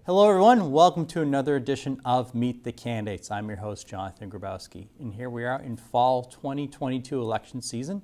Hello everyone, welcome to another edition of Meet the Candidates. I'm your host, Jonathan Grabowski, and here we are in fall 2022 election season.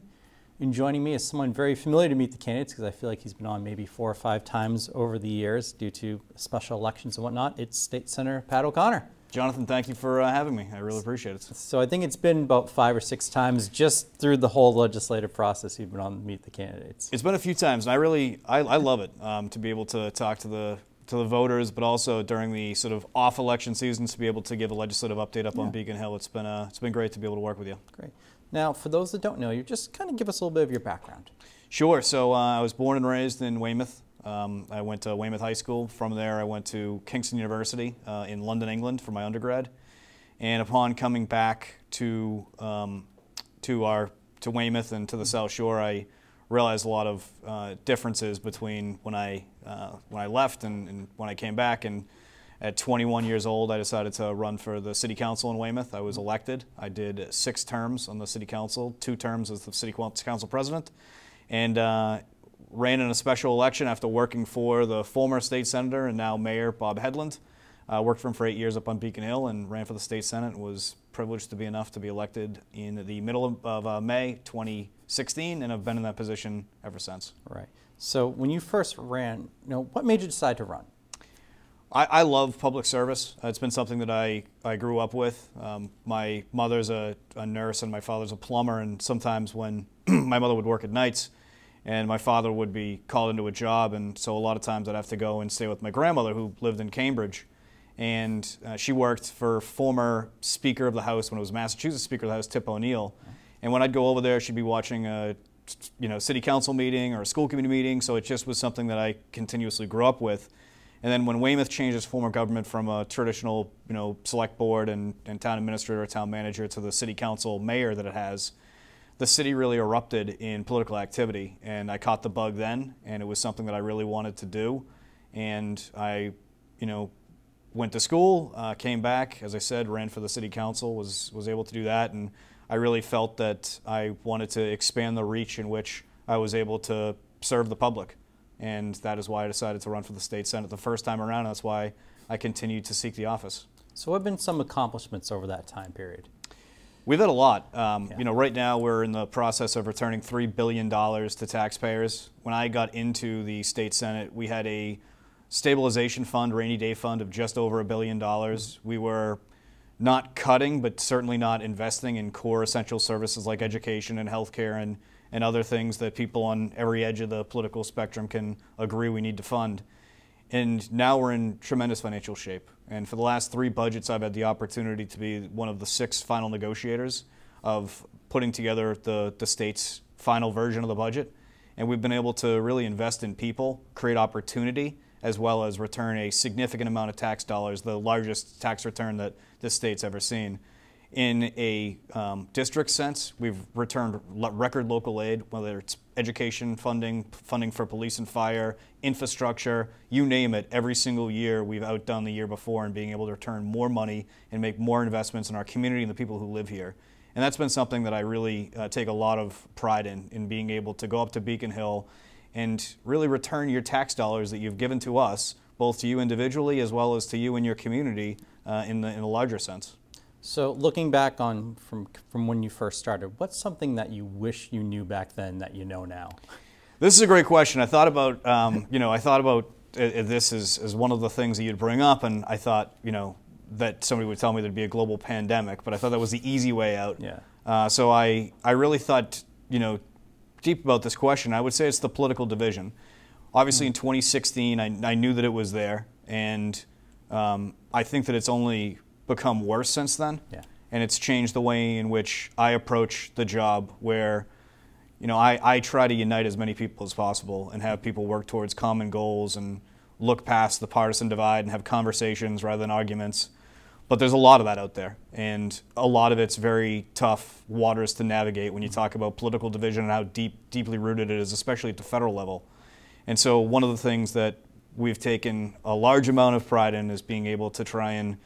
And joining me is someone very familiar to Meet the Candidates because I feel like he's been on maybe 4 or 5 times over the years due to special elections and whatnot. It's State Senator Pat O'Connor. Jonathan, thank you for having me. I really appreciate it. So I think it's been about 5 or 6 times just through the whole legislative process you've been on Meet the Candidates. It's been a few times, and I love it to be able to talk to the voters, but also during the sort of off election seasons to be able to give a legislative update up on Beacon Hill. It's been great to be able to work with you. Great. Now, for those that don't know you, just kind of give us a little bit of your background. Sure. So I was born and raised in Weymouth. I went to Weymouth High School. From there, I went to Kingston University in London, England for my undergrad. And upon coming back to Weymouth and to the South Shore, I realized a lot of differences between when I left and when I came back. And at 21 years old, I decided to run for the city council in Weymouth. I was elected. I did 6 terms on the city council, 2 terms as the city council president, and ran in a special election after working for the former state senator and now mayor Bob Hedlund. Worked for him for 8 years up on Beacon Hill and ran for the state senate. Was privileged to be enough to be elected in the middle of May 2016, and I've been in that position ever since. Right. So when you first ran, what made you decide to run? I love public service. It's been something that I grew up with. My mother's a nurse and my father's a plumber, and sometimes when my mother would work at nights and my father would be called into a job, and so a lot of times I'd have to go and stay with my grandmother who lived in Cambridge. And she worked for former Speaker of the House when it was Massachusetts Speaker of the House, Tip O'Neill. And when I'd go over there, she'd be watching a city council meeting or a school committee meeting, so it just was something that I continuously grew up with. And then when Weymouth changed its form of government from a traditional, select board and town administrator or town manager to the city council mayor that it has, the city really erupted in political activity. And I caught the bug then, and it was something that I really wanted to do. And I, went to school, came back, as I said, ran for the city council, was able to do that. And I really felt that I wanted to expand the reach in which I was able to serve the public. And that is why I decided to run for the state senate the first time around. That's why I continued to seek the office. So what have been some accomplishments over that time period? We've had a lot. Right now we're in the process of returning $3 billion to taxpayers. When I got into the state senate, we had a stabilization fund, rainy day fund of just over $1 billion. We were not cutting, but certainly not investing in core essential services like education and healthcare and other things that people on every edge of the political spectrum can agree we need to fund. And now we're in tremendous financial shape. And for the last 3 budgets, I've had the opportunity to be one of the 6 final negotiators of putting together the state's final version of the budget. And we've been able to really invest in people, create opportunity, as well as return a significant amount of tax dollars, the largest tax return that this state's ever seen. In a district sense, we've returned record local aid, whether it's education funding, funding for police and fire, infrastructure, you name it. Every single year we've outdone the year before in being able to return more money and make more investments in our community and the people who live here. And that's been something that I really take a lot of pride in being able to go up to Beacon Hill and really return your tax dollars that you've given to us, both to you individually as well as to you and your community in a larger sense. So looking back on from when you first started, what's something that you wish you knew back then that you know now? This is a great question. I thought about, this as one of the things that you'd bring up, and I thought, that somebody would tell me there'd be a global pandemic, but I thought that was the easy way out. Yeah. So I really thought, deep about this question. I would say it's the political division. Obviously, in 2016, I knew that it was there, and I think that it's only become worse since then. Yeah. And it's changed the way in which I approach the job, where I try to unite as many people as possible and have people work towards common goals and look past the partisan divide and have conversations rather than arguments. But there's a lot of that out there, and a lot of it's very tough waters to navigate when you talk about political division and how deeply rooted it is, especially at the federal level. And so one of the things that we've taken a large amount of pride in is being able to try and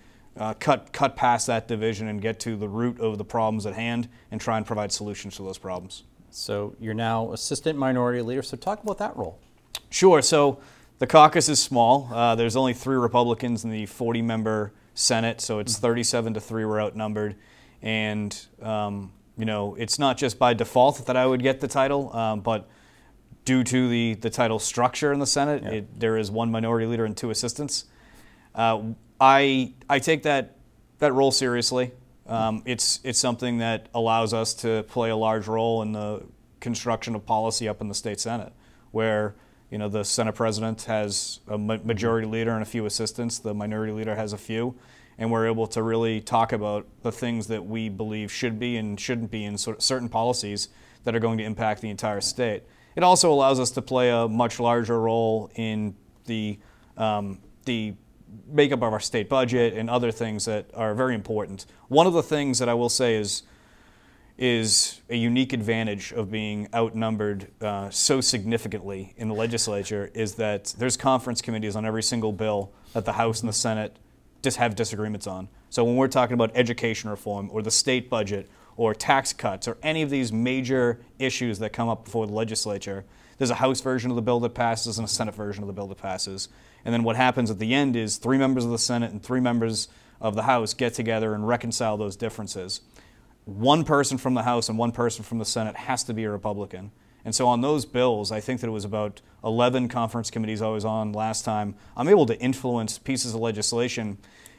cut past that division and get to the root of the problems at hand and try and provide solutions to those problems. So you're now Assistant Minority Leader, so talk about that role. Sure. So The caucus is small. There's only 3 Republicans in the 40-member Senate, so it's 37-3 we're outnumbered. And, you know, it's not just by default that I would get the title, but due to the title structure in the Senate, there is 1 minority leader and 2 assistants. I take that role seriously. It's something that allows us to play a large role in the construction of policy up in the state Senate, where you know the Senate president has a majority leader and a few assistants. The minority leader has a few, and we're able to really talk about the things that we believe should be and shouldn't be in certain policies that are going to impact the entire state. It also allows us to play a much larger role in the makeup of our state budget and other things that are very important. One of the things that I will say is a unique advantage of being outnumbered so significantly in the legislature is that there's conference committees on every single bill that the House and the Senate just have disagreements on. So when we're talking about education reform or the state budget or tax cuts or any of these major issues that come up before the legislature, there's a House version of the bill that passes and a Senate version of the bill that passes. And then what happens at the end is 3 members of the Senate and 3 members of the House get together and reconcile those differences. 1 person from the House and 1 person from the Senate has to be a Republican. And so on those bills, I think that it was about 11 conference committees I was on last time. I'm able to influence pieces of legislation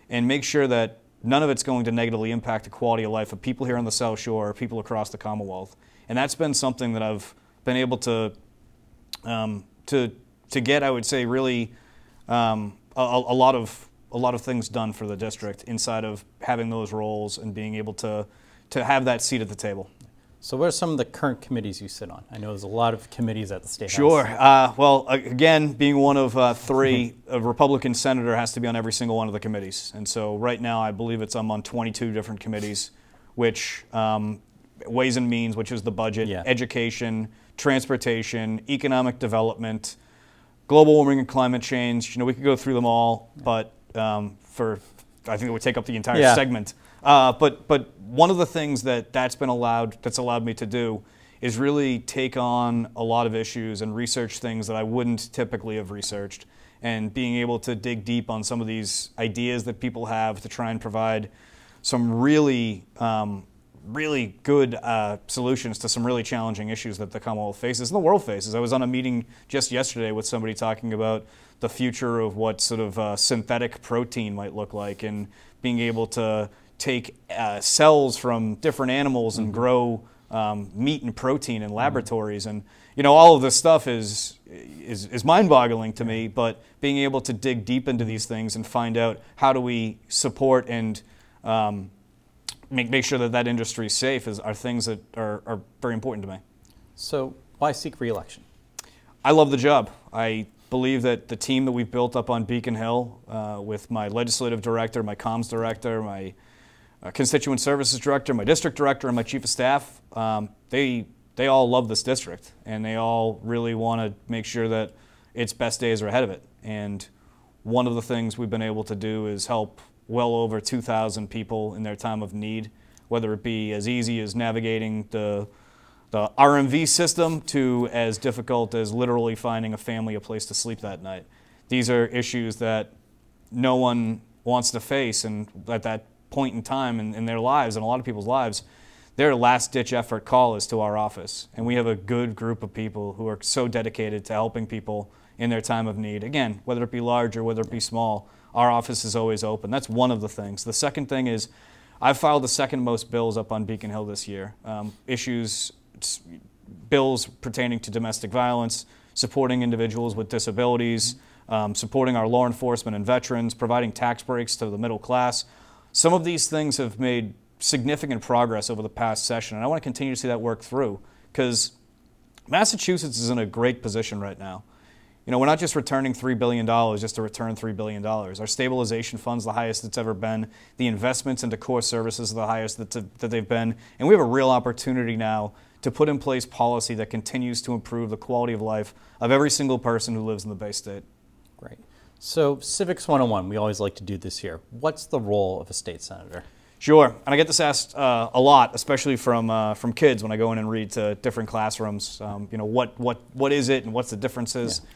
and make sure that none of it's going to negatively impact the quality of life of people here on the South Shore or people across the Commonwealth. And that's been something that I've been able to get, I would say, really a lot of things done for the district inside of having those roles and being able to have that seat at the table. So what are some of the current committees you sit on? I know there's a lot of committees at the State House. Sure. Well, again, being one of 3, a Republican senator has to be on every single one of the committees. And so right now I believe I'm on 22 different committees, which Ways and Means, which is the budget, education, transportation, economic development, global warming and climate change. You know, we could go through them all, but I think it would take up the entire segment. But one of the things that's allowed me to do is really take on a lot of issues and research things that I wouldn't typically have researched, and being able to dig deep on some of these ideas that people have to try and provide some really good solutions to some really challenging issues that the Commonwealth faces and the world faces. I was on a meeting just yesterday with somebody talking about the future of what sort of synthetic protein might look like, and being able to take cells from different animals and grow meat and protein in laboratories. And you know, all of this stuff is mind-boggling to me, but being able to dig deep into these things and find out how do we support and make sure that industry is safe are things that are very important to me. So why seek re-election? I love the job. I believe that the team that we've built up on Beacon Hill with my legislative director, my comms director, my constituent services director, my district director, and my chief of staff, they all love this district, and they all really want to make sure that its best days are ahead of it. And one of the things we've been able to do is help well over 2,000 people in their time of need, whether it be as easy as navigating the RMV system to as difficult as literally finding a family a place to sleep that night. These are issues that no one wants to face, and at that point in time in their lives, and a lot of people's lives, their last-ditch effort call is to our office. And we have a good group of people who are so dedicated to helping people in their time of need. Again, whether it be large or whether it be small, our office is always open. That's one of the things. The second thing is I've filed the second most bills up on Beacon Hill this year. Bills pertaining to domestic violence, supporting individuals with disabilities, supporting our law enforcement and veterans, providing tax breaks to the middle class. Some of these things have made significant progress over the past session, and I want to continue to see that work through, because Massachusetts is in a great position right now. You know, we're not just returning $3 billion just to return $3 billion. Our stabilization fund's the highest it's ever been. The investments into core services are the highest that they've been. And we have a real opportunity now to put in place policy that continues to improve the quality of life of every single person who lives in the Bay State. Great. So Civics 101, we always like to do this here. What's the role of a state senator? Sure, and I get this asked a lot, especially from kids when I go in and read to different classrooms. You know, what is it and what's the differences? Yeah.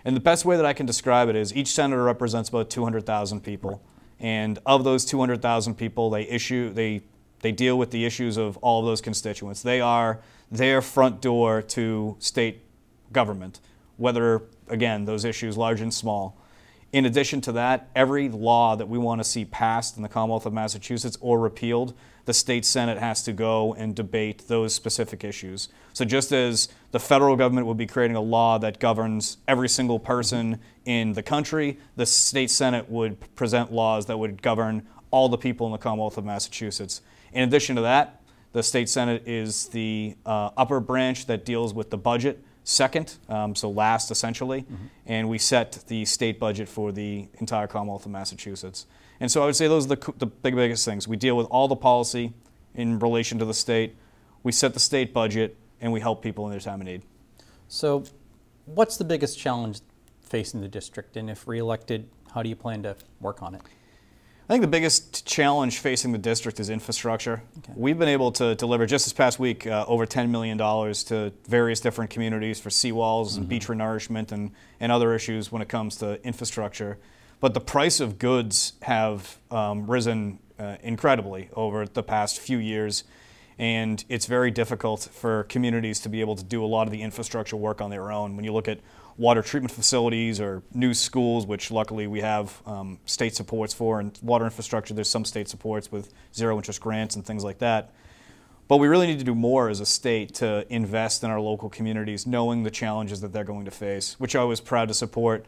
And the best way that I can describe it is each senator represents about 200,000 people. And of those 200,000 people, they deal with the issues of all of those constituents. They are their front door to state government, whether, again, those issues large and small. In addition to that, every law that we want to see passed in the Commonwealth of Massachusetts or repealed, the state Senate has to go and debate those specific issues. So just as the federal government would be creating a law that governs every single person in the country, the state Senate would present laws that would govern all the people in the Commonwealth of Massachusetts. In addition to that, the state Senate is the upper branch that deals with the budget, second, so last essentially, and we set the state budget for the entire Commonwealth of Massachusetts. And so I would say those are the biggest things. We deal with all the policy in relation to the state, we set the state budget, and we help people in their time of need. So what's the biggest challenge facing the district, and if reelected, how do you plan to work on it? I think the biggest challenge facing the district is infrastructure. Okay. We've been able to deliver, just this past week, over $10 million to various different communities for seawalls and beach renourishment and other issues when it comes to infrastructure. But the price of goods have risen incredibly over the past few years, and it's very difficult for communities to be able to do a lot of the infrastructure work on their own. When you look at water treatment facilities or new schools, which luckily we have state supports for, and water infrastructure, there's some state supports with zero-interest grants and things like that. But we really need to do more as a state to invest in our local communities, knowing the challenges that they're going to face, which I was proud to support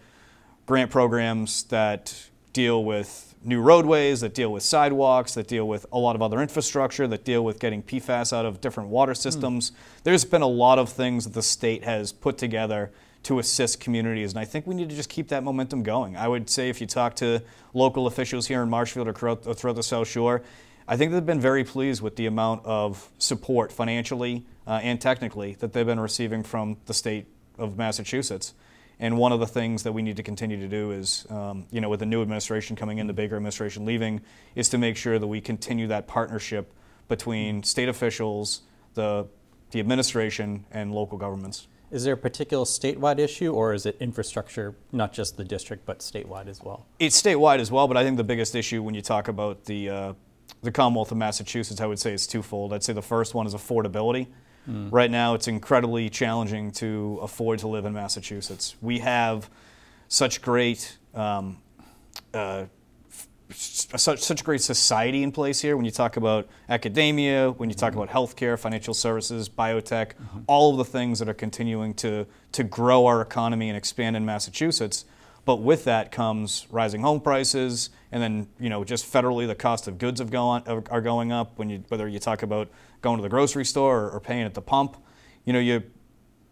grant programs that deal with new roadways, that deal with sidewalks, that deal with a lot of other infrastructure, that deal with getting PFAS out of different water systems. There's been a lot of things that the state has put together to assist communities, and I think we need to just keep that momentum going. I would say if you talk to local officials here in Marshfield or throughout the South Shore, I think they've been very pleased with the amount of support financially and technically that they've been receiving from the state of Massachusetts. And one of the things that we need to continue to do is, with the new administration coming in, the Baker administration leaving, is to make sure that we continue that partnership between state officials, the administration, and local governments. Is there a particular statewide issue, or is it infrastructure, not just the district, but statewide as well? It's statewide as well, but I think the biggest issue when you talk about the Commonwealth of Massachusetts, I would say it's twofold. I'd say the first one is affordability. Right now, it's incredibly challenging to afford to live in Massachusetts. We have such great such great society in place here when you talk about academia, when you talk about healthcare, financial services, biotech, all of the things that are continuing to grow our economy and expand in Massachusetts. But with that comes rising home prices, and then just federally the cost of goods are going up. Whether you talk about going to the grocery store or paying at the pump,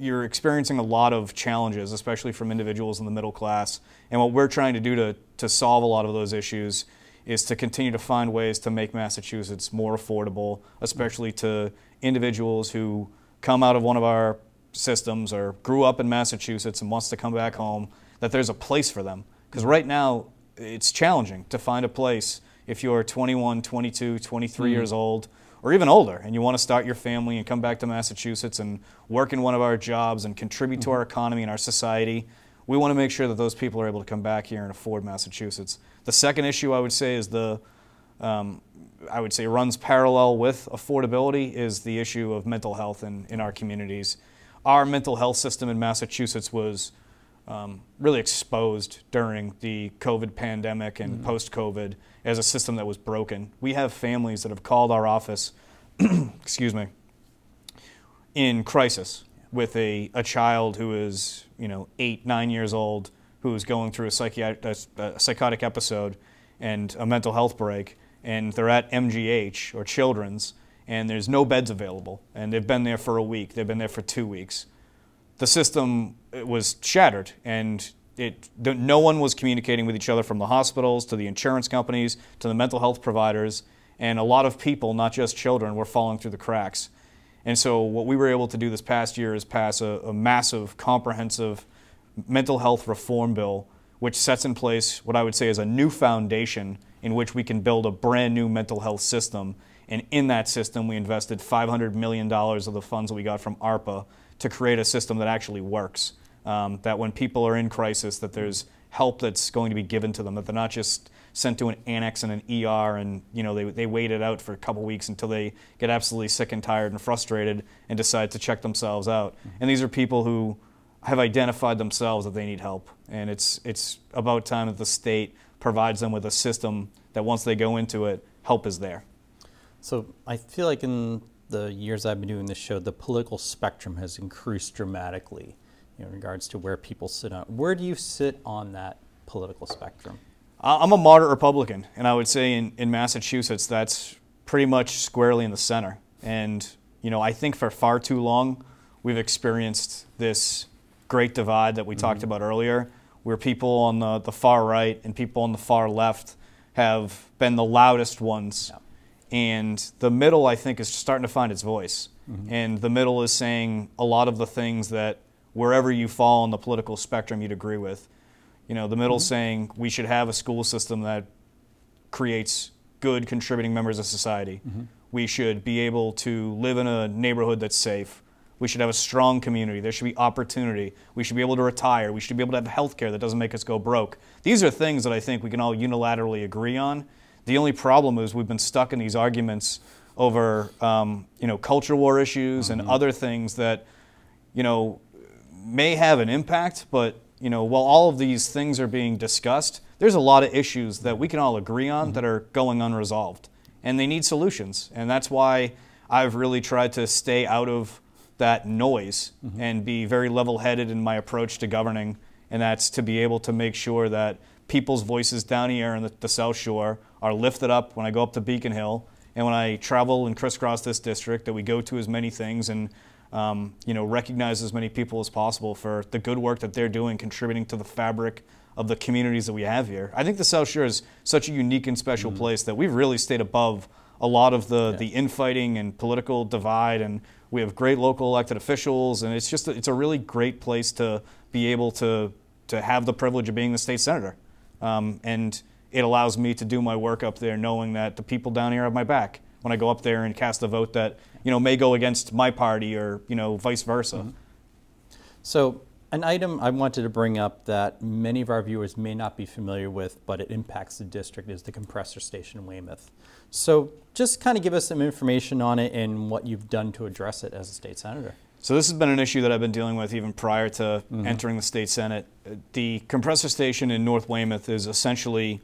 you're experiencing a lot of challenges, especially from individuals in the middle class. And what we're trying to do to solve a lot of those issues is to continue to find ways to make Massachusetts more affordable, especially to individuals who come out of one of our systems or grew up in Massachusetts and wants to come back home, that there's a place for them. Because right now, it's challenging to find a place if you're 21, 22, 23 years old, or even older, and you want to start your family and come back to Massachusetts and work in one of our jobs and contribute to our economy and our society. We want to make sure that those people are able to come back here and afford Massachusetts. The second issue I would say is runs parallel with affordability is the issue of mental health in our communities. Our mental health system in Massachusetts was really exposed during the COVID pandemic and post-COVID as a system that was broken. We have families that have called our office, excuse me, in crisis with a child who is 8, 9 years old, who is going through a psychotic episode and a mental health break, and they're at MGH or Children's, and there's no beds available, and they've been there for a week, they've been there for 2 weeks. The system was shattered, and no one was communicating with each other, from the hospitals to the insurance companies to the mental health providers, and a lot of people, not just children, were falling through the cracks. And so what we were able to do this past year is pass a massive, comprehensive mental health reform bill, which sets in place what I would say is a new foundation in which we can build a brand new mental health system. And in that system, we invested $500 million of the funds that we got from ARPA to create a system that actually works. that when people are in crisis, that there's help that's going to be given to them, that they're not just sent to an annex and an ER and they wait it out for a couple weeks until they get absolutely sick and tired and frustrated and decide to check themselves out. And these are people who have identified themselves that they need help. And it's about time that the state provides them with a system that once they go into it, help is there. So I feel like in the years I've been doing this show, the political spectrum has increased dramatically in regards to where people sit on. Where do you sit on that political spectrum? I'm a moderate Republican, and I would say in Massachusetts that's pretty much squarely in the center. And I think for far too long we've experienced this great divide that we talked about earlier, where people on the far right and people on the far left have been the loudest ones. Yeah. And the middle, I think, is starting to find its voice. And the middle is saying a lot of the things that wherever you fall on the political spectrum you'd agree with. The middle saying we should have a school system that creates good, contributing members of society. We should be able to live in a neighborhood that's safe. We should have a strong community. There should be opportunity. We should be able to retire. We should be able to have health care that doesn't make us go broke. These are things that I think we can all unilaterally agree on. The only problem is we've been stuck in these arguments over, culture war issues and other things that, may have an impact, but while all of these things are being discussed, there's a lot of issues that we can all agree on that are going unresolved, and they need solutions. And that's why I've really tried to stay out of that noise and be very level-headed in my approach to governing, and that's to be able to make sure that people's voices down here in the South Shore are lifted up when I go up to Beacon Hill, and when I travel and crisscross this district, that we go to as many things and recognize as many people as possible for the good work that they're doing, contributing to the fabric of the communities that we have here. I think the South Shore is such a unique and special place that we've really stayed above a lot of the infighting and political divide, and we have great local elected officials, and it's a really great place to be able to have the privilege of being the state senator. And it allows me to do my work up there knowing that the people down here have my back when I go up there and cast a vote that may go against my party or vice versa. So an item I wanted to bring up that many of our viewers may not be familiar with, but it impacts the district, is the compressor station in Weymouth. So just kind of give us some information on it and what you've done to address it as a state senator. So this has been an issue that I've been dealing with even prior to entering the state senate. The compressor station in North Weymouth is essentially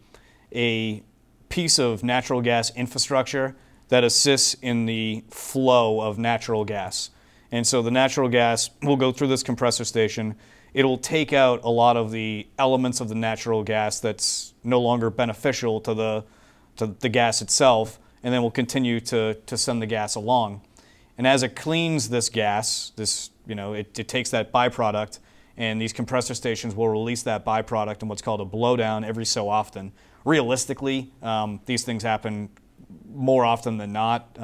a piece of natural gas infrastructure that assists in the flow of natural gas. And so the natural gas will go through this compressor station. It'll take out a lot of the elements of the natural gas that's no longer beneficial to the gas itself, and then will continue to send the gas along. And as it cleans this gas, it takes that byproduct, and these compressor stations will release that byproduct in what's called a blowdown every so often. Realistically, these things happen more often than not.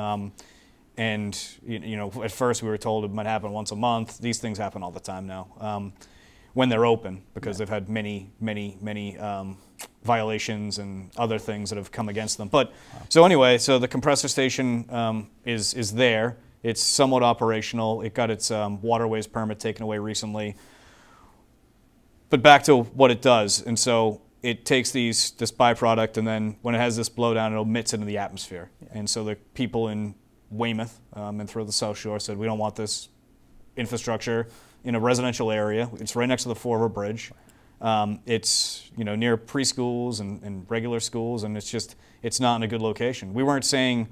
And at first we were told it might happen once a month. These things happen all the time now when they're open, because they've had many violations and other things that have come against them. But so anyway, so the compressor station is there. It's somewhat operational. It got its waterways permit taken away recently. But back to what it does, and so it takes this byproduct, and then when it has this blowdown, it emits into the atmosphere. And so the people in Weymouth and throughout the South Shore said, we don't want this infrastructure in a residential area. It's right next to the Fall River Bridge. It's near preschools and regular schools, and it's not in a good location. We weren't saying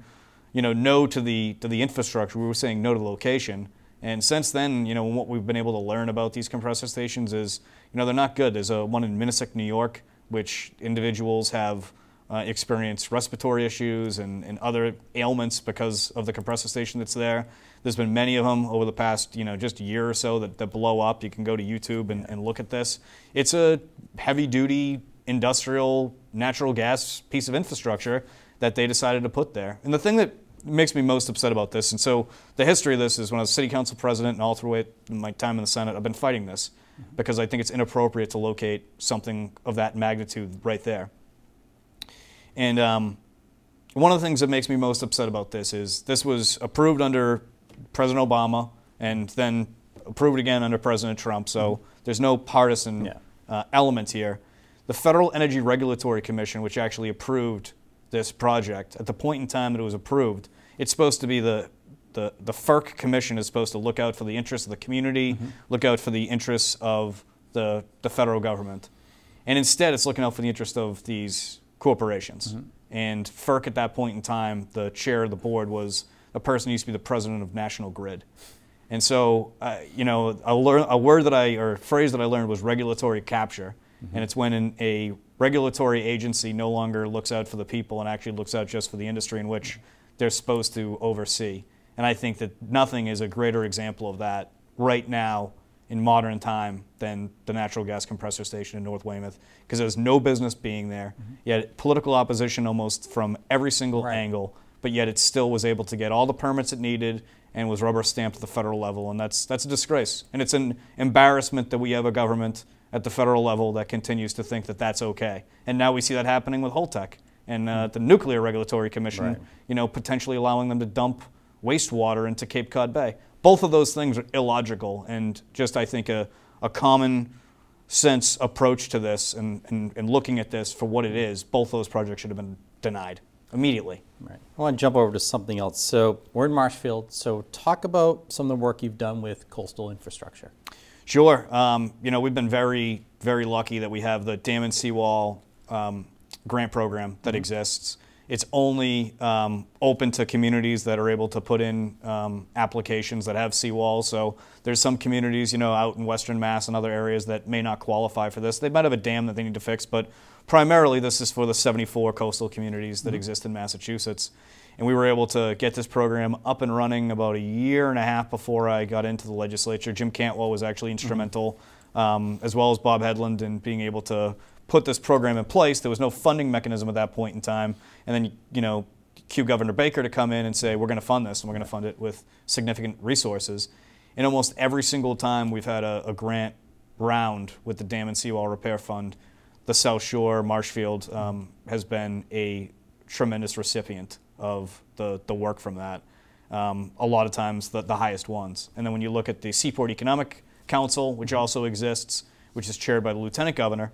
no to the infrastructure. We were saying no to the location. And since then, what we've been able to learn about these compressor stations is, they're not good. There's one in Minnesota, New York, which individuals have experienced respiratory issues and other ailments because of the compressor station that's there. There's been many of them over the past, just year or so that blow up. You can go to YouTube and look at this. It's a heavy-duty industrial natural gas piece of infrastructure that they decided to put there. And the thing that makes me most upset about this, and so the history of this is when I was city council president and all through my time in the Senate, I've been fighting this because I think it's inappropriate to locate something of that magnitude right there. And one of the things that makes me most upset about this is this was approved under President Obama and then approved again under President Trump, so there's no partisan element here. The Federal Energy Regulatory Commission, which actually approved this project, at the point in time that it was approved, it's supposed to be the FERC commission is supposed to look out for the interests of the community, look out for the interests of the federal government. And instead, it's looking out for the interest of these corporations. And FERC at that point in time, the chair of the board was a person who used to be the president of National Grid. And so, you know, a phrase that I learned was regulatory capture. And it's when a regulatory agency no longer looks out for the people and actually looks out just for the industry in which they're supposed to oversee. And I think that nothing is a greater example of that right now in modern time than the natural gas compressor station in North Weymouth, because there's no business being there. Yet political opposition almost from every single angle, but yet it still was able to get all the permits it needed and was rubber stamped at the federal level. And that's a disgrace. And it's an embarrassment that we have a government at the federal level that continues to think that that's okay. And now we see that happening with Holtec and the Nuclear Regulatory Commission, you know, potentially allowing them to dump wastewater into Cape Cod Bay. Both of those things are illogical, and just, I think, a common sense approach to this and looking at this for what it is, both those projects should have been denied immediately. Right. I want to jump over to something else. So we're in Marshfield, so talk about some of the work you've done with coastal infrastructure. Sure. You know, we've been very, very lucky that we have the Dam and Seawall grant program that exists. It's only open to communities that are able to put in applications that have seawalls. So there's some communities, you know, out in Western Mass and other areas that may not qualify for this. They might have a dam that they need to fix, but primarily this is for the 74 coastal communities that exist in Massachusetts. And we were able to get this program up and running about a year and a half before I got into the legislature. Jim Cantwell was actually instrumental, as well as Bob Hedlund, in being able to put this program in place. There was no funding mechanism at that point in time. And then, you know, cue Governor Baker to come in and say, we're going to fund this, and we're going to fund it with significant resources. And almost every single time we've had a grant round with the Dam and Seawall Repair Fund, the South Shore, Marshfield, has been a tremendous recipient of the work from that. A lot of times the highest ones. And then when you look at the Seaport Economic Council, which also exists, which is chaired by the Lieutenant Governor,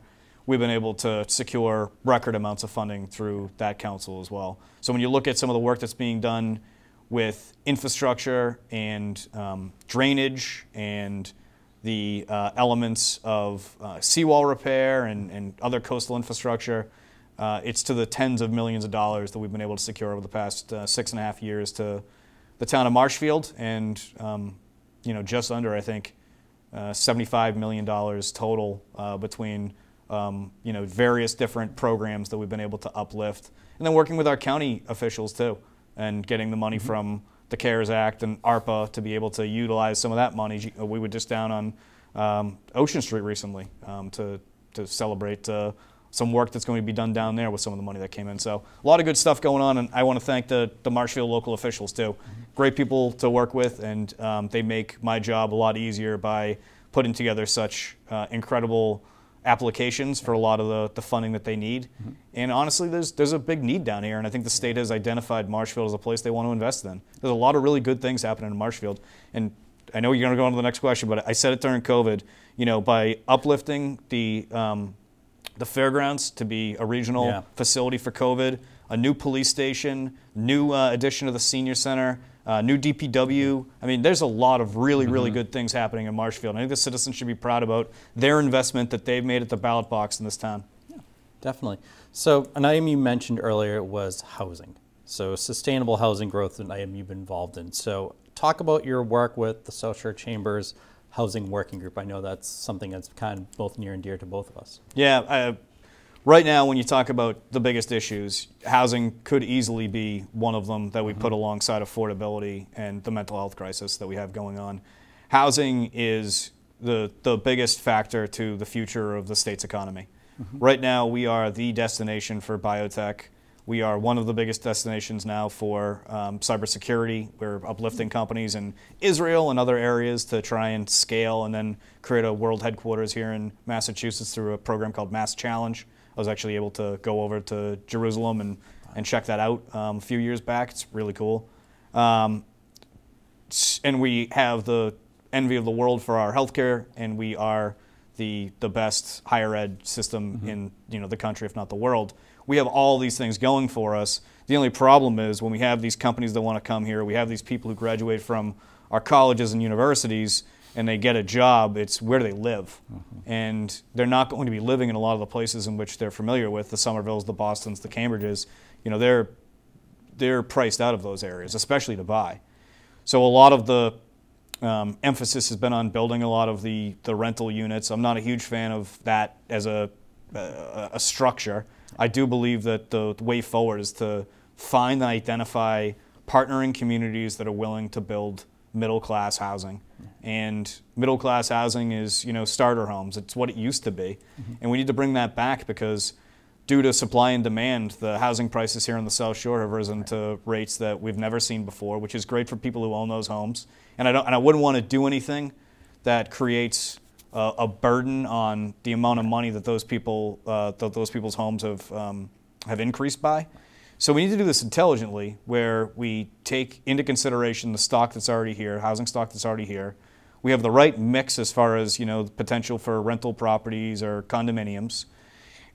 we've been able to secure record amounts of funding through that council as well. So when you look at some of the work that's being done with infrastructure and drainage and the elements of seawall repair and other coastal infrastructure, it's to the tens of millions of dollars that we've been able to secure over the past 6.5 years to the town of Marshfield, and you know, just under, I think, $75 million total between you know, various different programs that we've been able to uplift, and then working with our county officials too, and getting the money from the CARES Act and ARPA to be able to utilize some of that money. We were just down on Ocean Street recently to celebrate some work that's going to be done down there with some of the money that came in. So a lot of good stuff going on, and I want to thank the Marshfield local officials too. Great people to work with, and they make my job a lot easier by putting together such incredible applications for a lot of the funding that they need. And honestly, there's a big need down here, and I think the state has identified Marshfield as a place they want to invest in. There's a lot of really good things happening in Marshfield, and I know you're going to go on to the next question, but I said it during COVID, you know, by uplifting the fairgrounds to be a regional facility for COVID, a new police station, new addition to the senior center, new DPW. I mean, there's a lot of really, really good things happening in Marshfield. I think the citizens should be proud about their investment that they've made at the ballot box in this town. Yeah, definitely. So an item you mentioned earlier was housing. So sustainable housing growth is an item you've been involved in. So talk about your work with the South Shore Chamber's Housing Working Group. I know that's something that's kind of both near and dear to both of us. Yeah, right now when you talk about the biggest issues, housing could easily be one of them that we put alongside affordability and the mental health crisis that we have going on. Housing is the biggest factor to the future of the state's economy. Right now we are the destination for biotech. We are one of the biggest destinations now for cybersecurity. We're uplifting companies in Israel and other areas to try and scale and then create a world headquarters here in Massachusetts through a program called Mass Challenge. I was actually able to go over to Jerusalem and check that out a few years back. It's really cool. And we have the envy of the world for our healthcare, and we are the best higher ed system in the country, if not the world. We have all these things going for us. The only problem is when we have these companies that want to come here, we have these people who graduate from our colleges and universities, and they get a job, it's where do they live? And they're not going to be living in a lot of the places in which they're familiar with, the Somervilles, the Bostons, the Cambridges. They're priced out of those areas, especially to buy. So a lot of the emphasis has been on building a lot of the rental units. I'm not a huge fan of that as a structure. I do believe that the way forward is to find and identify partnering communities that are willing to build middle-class housing. And middle-class housing is, starter homes. It's what it used to be. And we need to bring that back because due to supply and demand, the housing prices here on the South Shore have risen to rates that we've never seen before, which is great for people who own those homes. And I wouldn't want to do anything that creates a burden on the amount of money that those people's homes have increased by. So we need to do this intelligently, where we take into consideration the stock that's already here, housing stock that's already here. We have the right mix as far as the potential for rental properties or condominiums.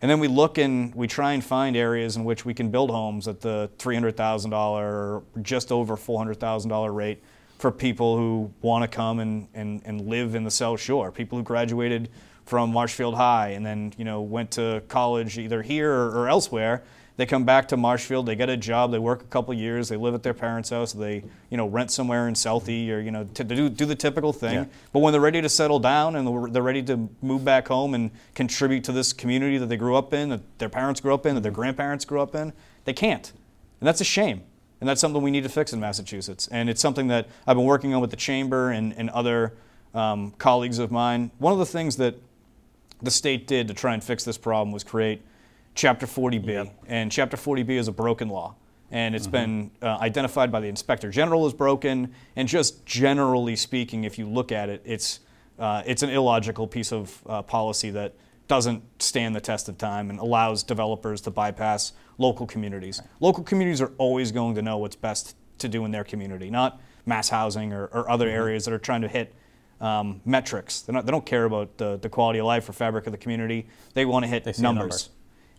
And then we look and we try and find areas in which we can build homes at the $300,000 or just over $400,000 rate for people who want to come and live in the South Shore. People who graduated from Marshfield High and then went to college either here or elsewhere. They come back to Marshfield, they get a job, they work a couple of years, they live at their parents' house, they rent somewhere in Southie or do the typical thing. Yeah. But when they're ready to settle down and they're ready to move back home and contribute to this community that they grew up in, that their parents grew up in, that their grandparents grew up in, they can't. And that's a shame. And that's something we need to fix in Massachusetts. And it's something that I've been working on with the Chamber and other colleagues of mine. One of the things that the state did to try and fix this problem was create Chapter 40B. Yep. And Chapter 40B is a broken law. And it's been identified by the Inspector General as broken. And just generally speaking, if you look at it, it's an illogical piece of policy that doesn't stand the test of time and allows developers to bypass local communities. Right. Local communities are always going to know what's best to do in their community, not mass housing or other areas that are trying to hit metrics. They don't care about the quality of life or fabric of the community. They want to hit numbers.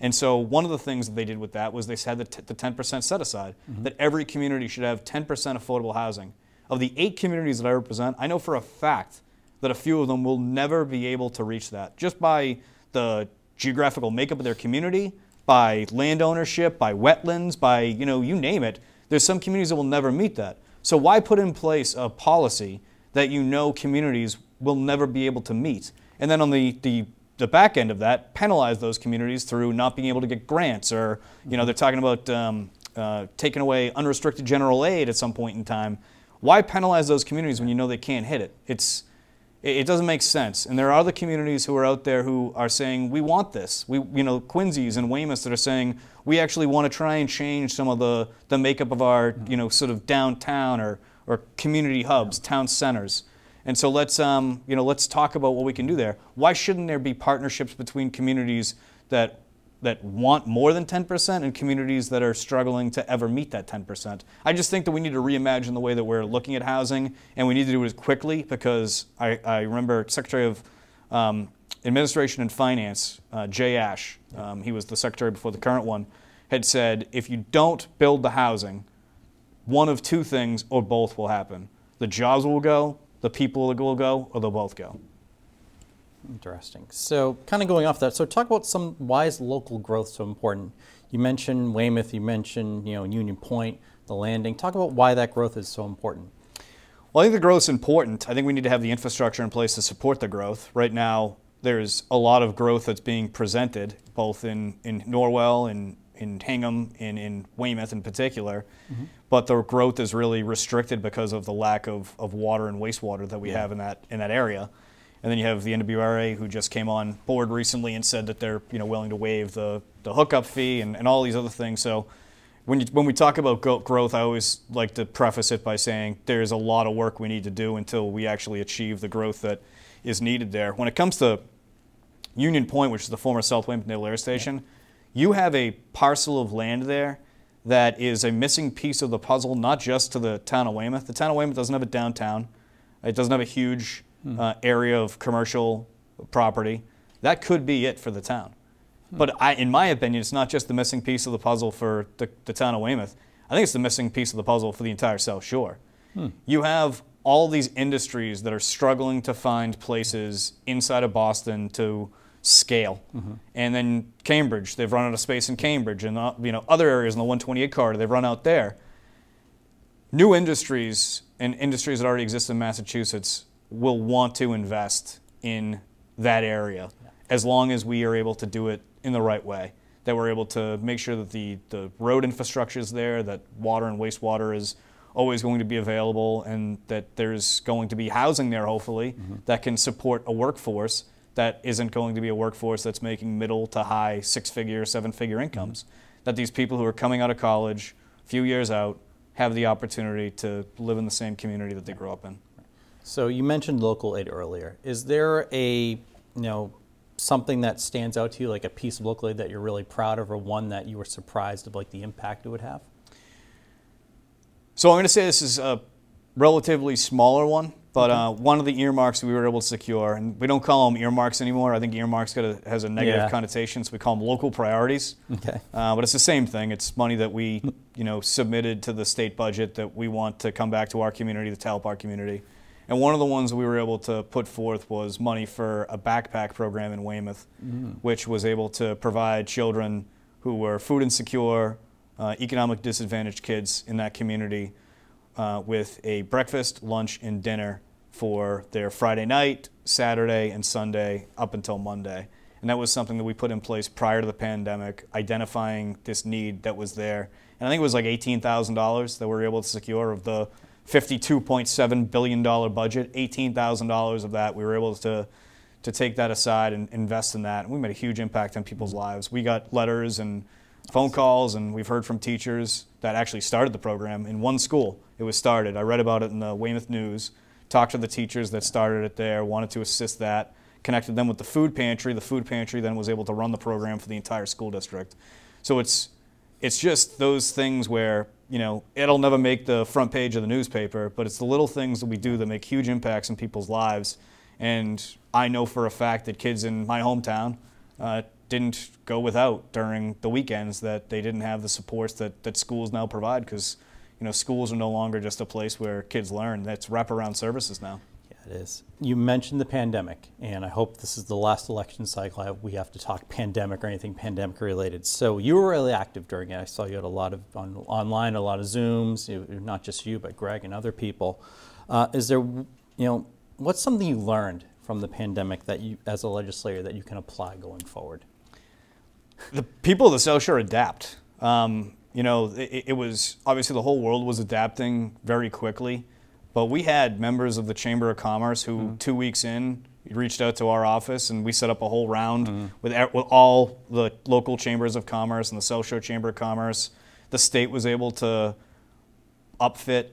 And so one of the things that they did with that was they had the 10% set aside, that every community should have 10% affordable housing. Of the 8 communities that I represent, I know for a fact that a few of them will never be able to reach that, just by the geographical makeup of their community, by land ownership, by wetlands, by, you name it. There's some communities that will never meet that. So why put in place a policy that communities will never be able to meet? And then on the back end of that, penalize those communities through not being able to get grants, or they're talking about taking away unrestricted general aid at some point in time. Why penalize those communities when they can't hit it? It doesn't make sense. And there are other communities who are out there who are saying we want this. Quincy's and Weymouth that are saying we actually want to try and change some of the makeup of our sort of downtown or community hubs, town centers. And so let's talk about what we can do there. Why shouldn't there be partnerships between communities that want more than 10% and communities that are struggling to ever meet that 10%? I just think that we need to reimagine the way that we're looking at housing, and we need to do it quickly, because I remember Secretary of Administration and Finance, Jay Ash, he was the secretary before the current one, had said, if you don't build the housing, one of two things or both will happen. The jobs will go, the people will go, or they'll both go. Interesting. So kind of going off that, so talk about why is local growth so important? You mentioned Weymouth, you mentioned Union Point, the Landing. Talk about why that growth is so important. Well, I think the growth is important. I think we need to have the infrastructure in place to support the growth. Right now, there's a lot of growth that's being presented, both in Norwell and in Hingham and in Weymouth in particular, but the growth is really restricted because of the lack of water and wastewater that we have in that area. And then you have the NWRA, who just came on board recently and said that they're willing to waive the hookup fee and all these other things. So when we talk about growth, I always like to preface it by saying there's a lot of work we need to do until we actually achieve the growth that is needed there. When it comes to Union Point, which is the former South Weymouth Naval Air Station, you have a parcel of land there that is a missing piece of the puzzle, not just to the town of Weymouth. The town of Weymouth doesn't have a downtown. It doesn't have a huge area of commercial property. That could be it for the town. But in my opinion, it's not just the missing piece of the puzzle for the town of Weymouth. I think it's the missing piece of the puzzle for the entire South Shore. You have all these industries that are struggling to find places inside of Boston to scale. And then Cambridge, they've run out of space in Cambridge, and other areas in the 128 corridor, they've run out there. New industries and industries that already exist in Massachusetts will want to invest in that area as long as we are able to do it in the right way, that we're able to make sure that the road infrastructure is there, that water and wastewater is always going to be available, and that there's going to be housing there, hopefully, that can support a workforce that isn't going to be a workforce that's making middle to high six-figure, seven-figure incomes. That these people who are coming out of college, a few years out, have the opportunity to live in the same community that they grew up in. So you mentioned local aid earlier. Is there a, something that stands out to you, like a piece of local aid that you're really proud of, or one that you were surprised of, like the impact it would have? So I'm going to say this is a relatively smaller one, but one of the earmarks we were able to secure, and we don't call them earmarks anymore. I think earmarks has a negative connotation, so we call them local priorities. But it's the same thing. It's money that we submitted to the state budget that we want to come back to our community to help our community. And one of the ones we were able to put forth was money for a backpack program in Weymouth, which was able to provide children who were food insecure, economic disadvantaged kids in that community with a breakfast, lunch, and dinner for their Friday night, Saturday, and Sunday up until Monday. And that was something that we put in place prior to the pandemic, identifying this need that was there. And I think it was like $18,000 that we were able to secure of the $52.7 billion budget. $18,000 of that, we were able to take that aside and invest in that. And we made a huge impact on people's lives. We got letters and phone calls, and we've heard from teachers that actually started the program in one school. It was started. I read about it in the Weymouth News, talked to the teachers that started it there, wanted to assist that, connected them with the food pantry. The food pantry then was able to run the program for the entire school district. So it's just those things where, it'll never make the front page of the newspaper, but it's the little things that we do that make huge impacts in people's lives. And I know for a fact that kids in my hometown didn't go without during the weekends, that they didn't have the supports that schools now provide, because schools are no longer just a place where kids learn. That's wraparound services now. Yeah, it is. You mentioned the pandemic, and I hope this is the last election cycle we have to talk pandemic or anything pandemic related. So you were really active during it. I saw you had a lot of online, a lot of Zooms, not just you, but Greg and other people. Is there, what's something you learned from the pandemic that you, as a legislator, that you can apply going forward? The people of the South Shore adapt. It was obviously the whole world was adapting very quickly, but we had members of the Chamber of Commerce who 2 weeks in reached out to our office, and we set up a whole round with all the local chambers of commerce and the South Shore Chamber of Commerce. The state was able to upfit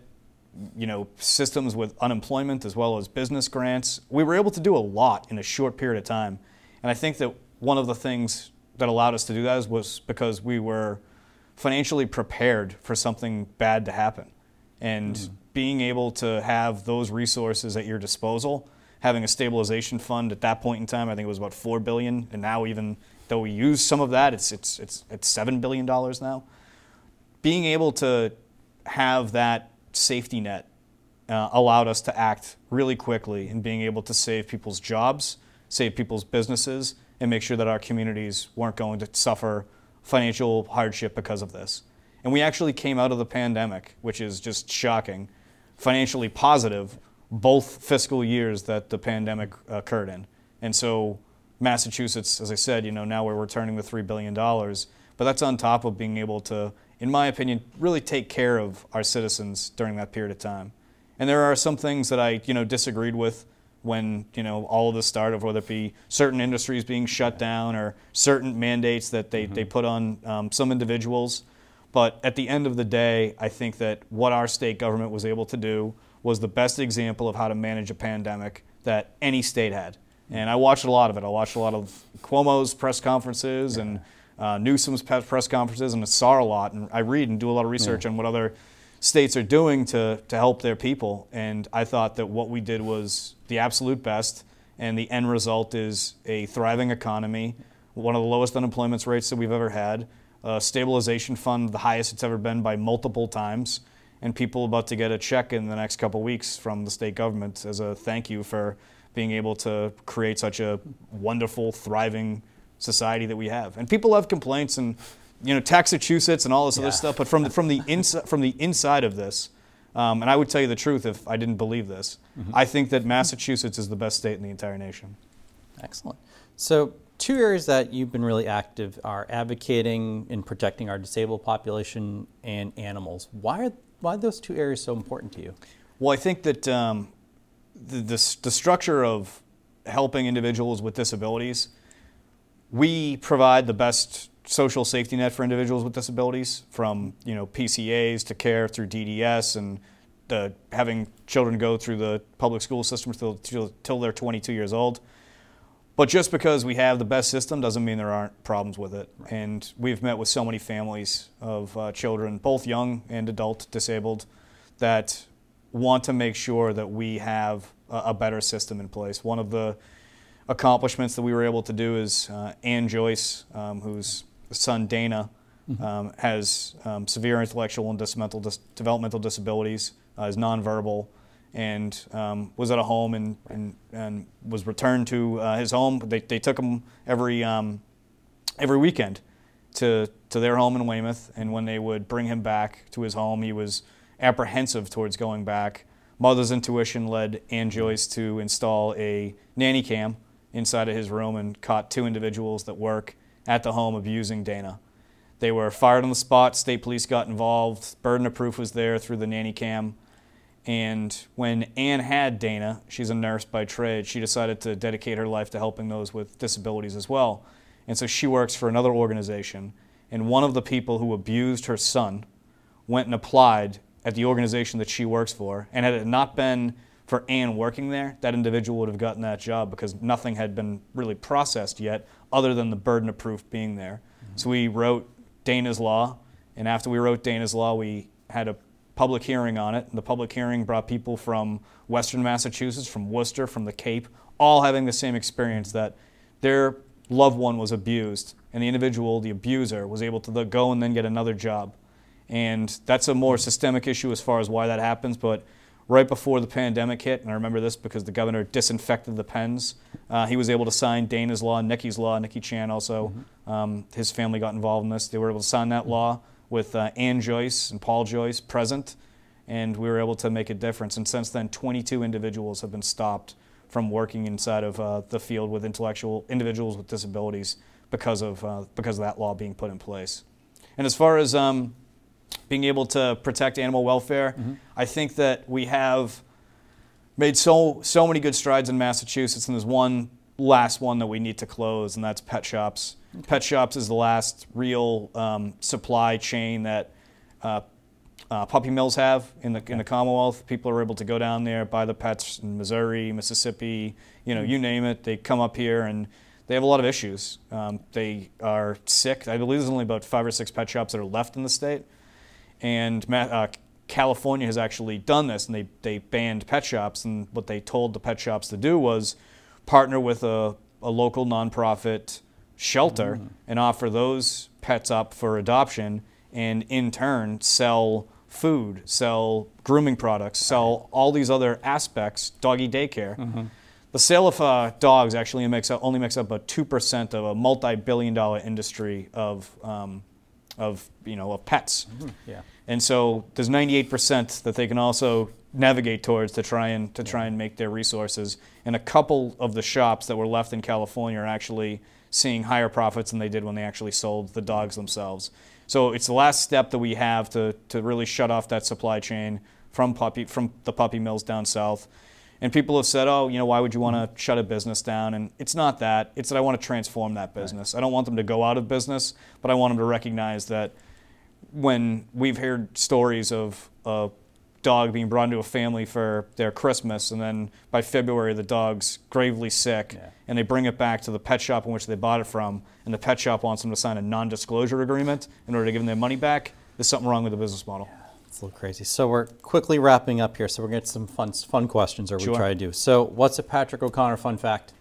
systems with unemployment as well as business grants. We were able to do a lot in a short period of time, and I think that one of the things that allowed us to do that was because we were financially prepared for something bad to happen. And being able to have those resources at your disposal, having a stabilization fund at that point in time, I think it was about $4 billion, and now even though we use some of that, it's $7 billion now. Being able to have that safety net allowed us to act really quickly in being able to save people's jobs, save people's businesses, and make sure that our communities weren't going to suffer financial hardship because of this. And we actually came out of the pandemic, which is just shocking, financially positive, both fiscal years that the pandemic occurred in. And so Massachusetts, as I said, now we're returning the $3 billion, but that's on top of being able to, in my opinion, really take care of our citizens during that period of time. And there are some things that I, disagreed with when, all of this started, whether it be certain industries being shut down or certain mandates that they put on some individuals. But at the end of the day, I think that what our state government was able to do was the best example of how to manage a pandemic that any state had. And I watched a lot of it. I watched a lot of Cuomo's press conferences and Newsom's press conferences, and I saw a lot. And I read and do a lot of research on what other states are doing to help their people. And I thought that what we did was the absolute best, and the end result is a thriving economy, one of the lowest unemployment rates that we've ever had, a stabilization fund, the highest it's ever been by multiple times, and people about to get a check in the next couple weeks from the state government as a thank you for being able to create such a wonderful, thriving society that we have. And people have complaints and, you know, Massachusetts and all this other stuff, but from the inside of this, and I would tell you the truth if I didn't believe this, I think that Massachusetts is the best state in the entire nation. Excellent. So two areas that you've been really active are advocating and protecting our disabled population and animals. Why are those two areas so important to you? Well, I think that the structure of helping individuals with disabilities, we provide the best social safety net for individuals with disabilities, from, you know, PCAs to care through DDS, and having children go through the public school system till they're 22 years old. But just because we have the best system doesn't mean there aren't problems with it. Right. And we've met with so many families of children, both young and adult disabled, that want to make sure that we have a better system in place. One of the accomplishments that we were able to do is Ann Joyce, whose son Dana has severe intellectual and developmental disabilities, is nonverbal, and was at a home and was returned to his home. They took him every weekend to their home in Weymouth, and when they would bring him back to his home, he was apprehensive towards going back. Mother's intuition led Ann Joyce to install a nanny cam inside of his room and caught two individuals that work at the home abusing Dana. They were fired on the spot. State police got involved. Burden of proof was there through the nanny cam. And when Ann had Dana, she's a nurse by trade, she decided to dedicate her life to helping those with disabilities as well. And so she works for another organization. And one of the people who abused her son went and applied at the organization that she works for. And had it not been for Ann working there, that individual would have gotten that job, because nothing had been really processed yet other than the burden of proof being there. So we wrote Dana's Law, and after we wrote Dana's Law, we had a public hearing on it. And the public hearing brought people from Western Massachusetts, from Worcester, from the Cape, all having the same experience, that their loved one was abused, and the individual, the abuser, was able to go and then get another job. And that's a more systemic issue as far as why that happens, but right before the pandemic hit, and I remember this because the governor disinfected the pens, he was able to sign Dana's Law, Nikki's Law, Nikki Chan also, his family got involved in this. They were able to sign that law with Ann Joyce and Paul Joyce present, and we were able to make a difference. And since then, 22 individuals have been stopped from working inside of the field with individuals with disabilities because of that law being put in place. And as far as being able to protect animal welfare, I think that we have made so many good strides in Massachusetts, and there's one last one that we need to close, and that's pet shops. Okay. Pet shops is the last real supply chain that puppy mills have in the Commonwealth. People are able to go down there, buy the pets in Missouri, Mississippi, you know, you name it. They come up here and they have a lot of issues. They are sick. I believe there's only about 5 or 6 pet shops that are left in the state. And California has actually done this, and they banned pet shops. And what they told the pet shops to do was partner with a local nonprofit shelter and offer those pets up for adoption, and in turn sell food, sell grooming products, sell all these other aspects, doggy daycare. The sale of dogs actually only makes up about 2% of a multi-billion-dollar industry of pets. Yeah. And so there's 98% that they can also navigate towards to try and make their resources. And a couple of the shops that were left in California are actually seeing higher profits than they did when they actually sold the dogs themselves. So it's the last step that we have to really shut off that supply chain from the puppy mills down south. And people have said, oh, why would you want to shut a business down? And it's not that. It's that I want to transform that business. Right. I don't want them to go out of business, but I want them to recognize that when we've heard stories of a dog being brought into a family for their Christmas, and then by February the dog's gravely sick, and they bring it back to the pet shop in which they bought it from, and the pet shop wants them to sign a non-disclosure agreement in order to give them their money back, there's something wrong with the business model. It's a little crazy. So we're quickly wrapping up here. So we're going to get some fun questions, or we Sure. try to do. So what's a Patrick O'Connor fun fact?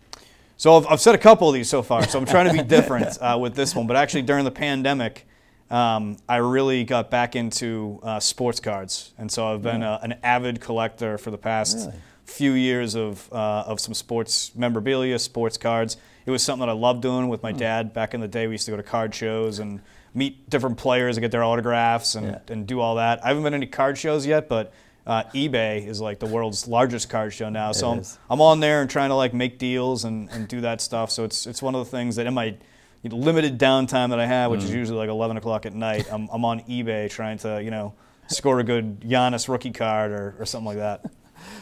So I've said a couple of these so far, so I'm trying to be different with this one. But actually, during the pandemic, I really got back into sports cards, and so I've been an avid collector for the past few years of some sports memorabilia, sports cards. It was something that I loved doing with my dad back in the day. We used to go to card shows and meet different players and get their autographs and do all that. I haven't been to any card shows yet, but eBay is like the world's largest card show now. So I'm on there and trying to like make deals and do that stuff. So it's one of the things that in my limited downtime that I have, which is usually like 11 o'clock at night, I'm on eBay trying to score a good Giannis rookie card or something like that.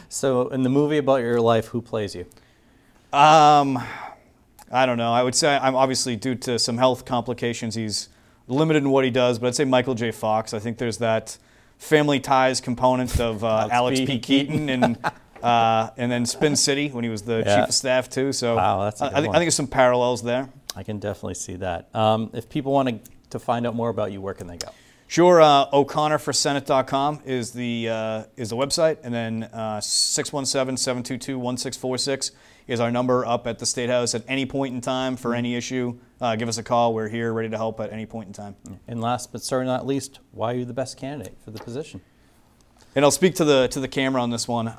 So in the movie about your life, who plays you? I don't know. I would say I'm obviously, due to some health complications, he's limited in what he does, but I'd say Michael J. Fox. I think there's that family ties component of Alex P. Keaton and then Spin City when he was the chief of staff too. So wow, that's a good I think there's some parallels there. I can definitely see that. If people want to find out more about you, where can they go? Sure. O'ConnorForSenate.com is the website, and then 617-722-1646 is our number up at the State House at any point in time for any issue. Give us a call. We're here ready to help at any point in time. And last but certainly not least, why are you the best candidate for the position? And I'll speak to the camera on this one.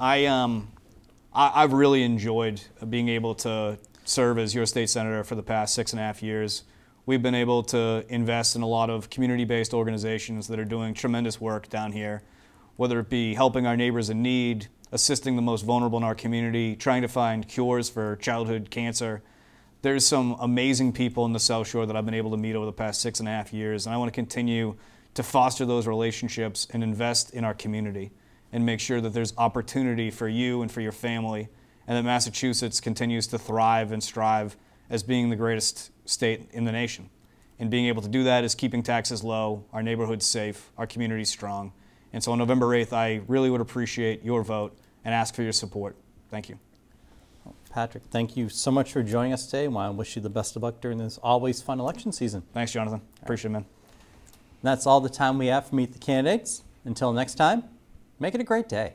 I've really enjoyed being able to serve as your state senator for the past 6.5 years. We've been able to invest in a lot of community-based organizations that are doing tremendous work down here, whether it be helping our neighbors in need, assisting the most vulnerable in our community, trying to find cures for childhood cancer. There's some amazing people in the South Shore that I've been able to meet over the past 6.5 years, and I want to continue to foster those relationships and invest in our community and make sure that there's opportunity for you and for your family, and that Massachusetts continues to thrive and strive as being the greatest state in the nation. And being able to do that is keeping taxes low, our neighborhoods safe, our communities strong. And so on November 8th, I really would appreciate your vote and ask for your support. Thank you. Patrick, thank you so much for joining us today. I wish you the best of luck during this always fun election season. Thanks, Jonathan. Appreciate it, man. And that's all the time we have for Meet the Candidates. Until next time, make it a great day.